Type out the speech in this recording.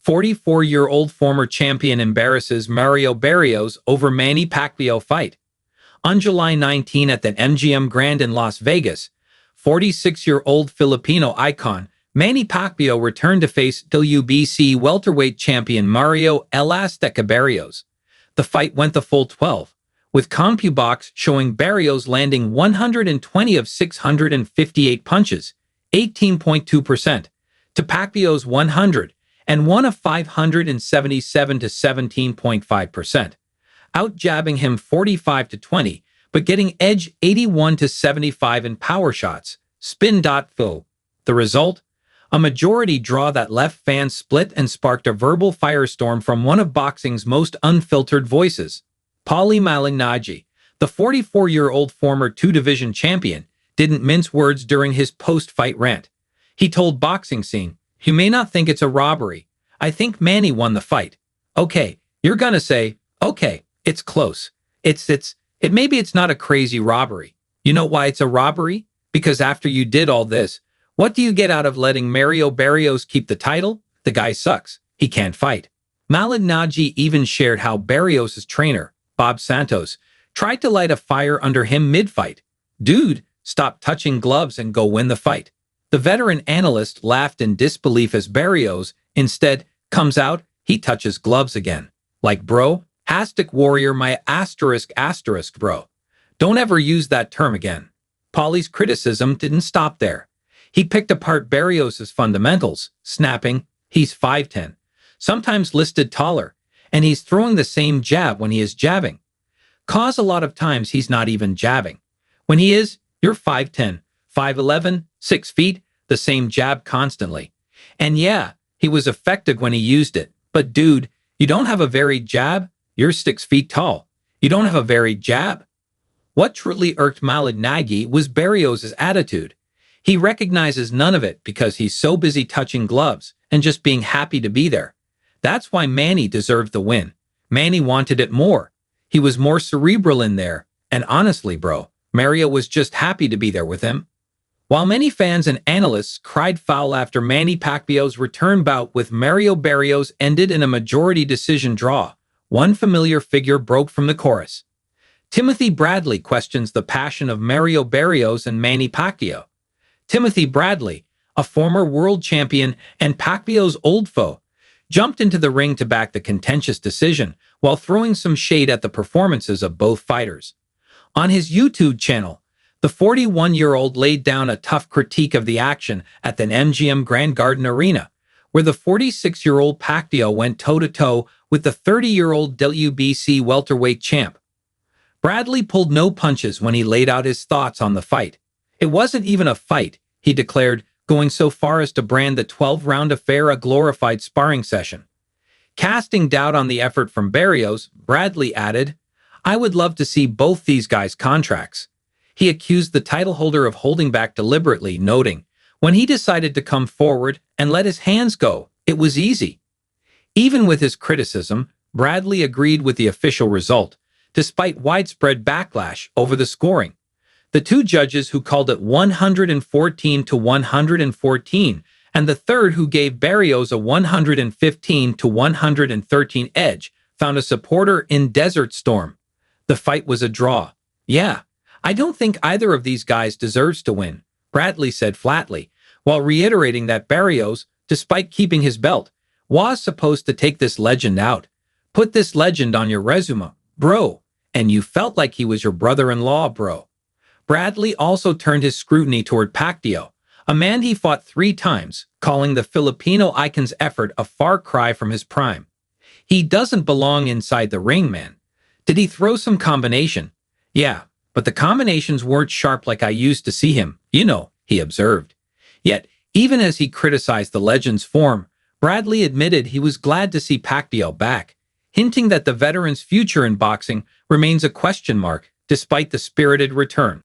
44-year-old former champion embarrasses Mario Barrios over Manny Pacquiao fight. On July 19 at the MGM Grand in Las Vegas, 46-year-old Filipino icon Manny Pacquiao returned to face WBC welterweight champion Mario "El Azteca" Barrios. The fight went the full 12, with CompuBox showing Barrios landing 120 of 658 punches, 18.2%, to Pacquiao's 100, and 1 of 577 to 17.5%, out-jabbing him 45-20, but getting edge 81-75 in power shots, spin.ph. The result? A majority draw that left fans split and sparked a verbal firestorm from one of boxing's most unfiltered voices. Paulie Malignaggi, the 44-year-old former two-division champion, didn't mince words during his post-fight rant. He told Boxing Scene, "You may not think it's a robbery. I think Manny won the fight. Okay, you're gonna say, okay, it's close. Maybe it's not a crazy robbery. You know why it's a robbery? Because after you did all this, what do you get out of letting Mario Barrios keep the title? The guy sucks. He can't fight." Malignaggi even shared how Barrios' trainer, Bob Santos, tried to light a fire under him mid-fight. "Dude, stop touching gloves and go win the fight." The veteran analyst laughed in disbelief as Barrios, instead, comes out, he touches gloves again. Like, bro, Aztec warrior my ***, bro. Don't ever use that term again. Paulie's criticism didn't stop there. He picked apart Barrios' fundamentals, snapping, he's 5'10", sometimes listed taller, and he's throwing the same jab when he is jabbing. Cause a lot of times he's not even jabbing. When he is, you're 5'10", 5'11", 6 feet, the same jab constantly. And yeah, he was effective when he used it, but dude, you don't have a varied jab, you're 6 feet tall. You don't have a varied jab. What truly irked Malignaggi was Barrios' attitude. He recognizes none of it because he's so busy touching gloves and just being happy to be there. That's why Manny deserved the win. Manny wanted it more. He was more cerebral in there, and honestly, bro, Mario was just happy to be there with him. While many fans and analysts cried foul after Manny Pacquiao's return bout with Mario Barrios ended in a majority decision draw, one familiar figure broke from the chorus. Timothy Bradley questions the passion of Mario Barrios and Manny Pacquiao. Timothy Bradley, a former world champion and Pacquiao's old foe, jumped into the ring to back the contentious decision while throwing some shade at the performances of both fighters. On his YouTube channel, the 41-year-old laid down a tough critique of the action at the MGM Grand Garden Arena, where the 46-year-old Pacquiao went toe-to-toe with the 30-year-old WBC welterweight champ. Bradley pulled no punches when he laid out his thoughts on the fight. It wasn't even a fight, he declared, going so far as to brand the 12-round affair a glorified sparring session. Casting doubt on the effort from Barrios, Bradley added, "I would love to see both these guys' contracts." He accused the title holder of holding back deliberately, noting, "When he decided to come forward and let his hands go, it was easy." Even with his criticism, Bradley agreed with the official result, despite widespread backlash over the scoring. The two judges who called it 114-114, and the third who gave Barrios a 115-113 edge, found a supporter in Desert Storm. The fight was a draw. "Yeah, I don't think either of these guys deserves to win," Bradley said flatly, while reiterating that Barrios, despite keeping his belt, was supposed to take this legend out. "Put this legend on your resume, bro, and you felt like he was your brother-in-law, bro." Bradley also turned his scrutiny toward Pacquiao, a man he fought 3 times, calling the Filipino icon's effort a far cry from his prime. "He doesn't belong inside the ring, man. Did he throw some combination? Yeah, but the combinations weren't sharp like I used to see him, you know," he observed. Yet, even as he criticized the legend's form, Bradley admitted he was glad to see Pacquiao back, hinting that the veteran's future in boxing remains a question mark despite the spirited return.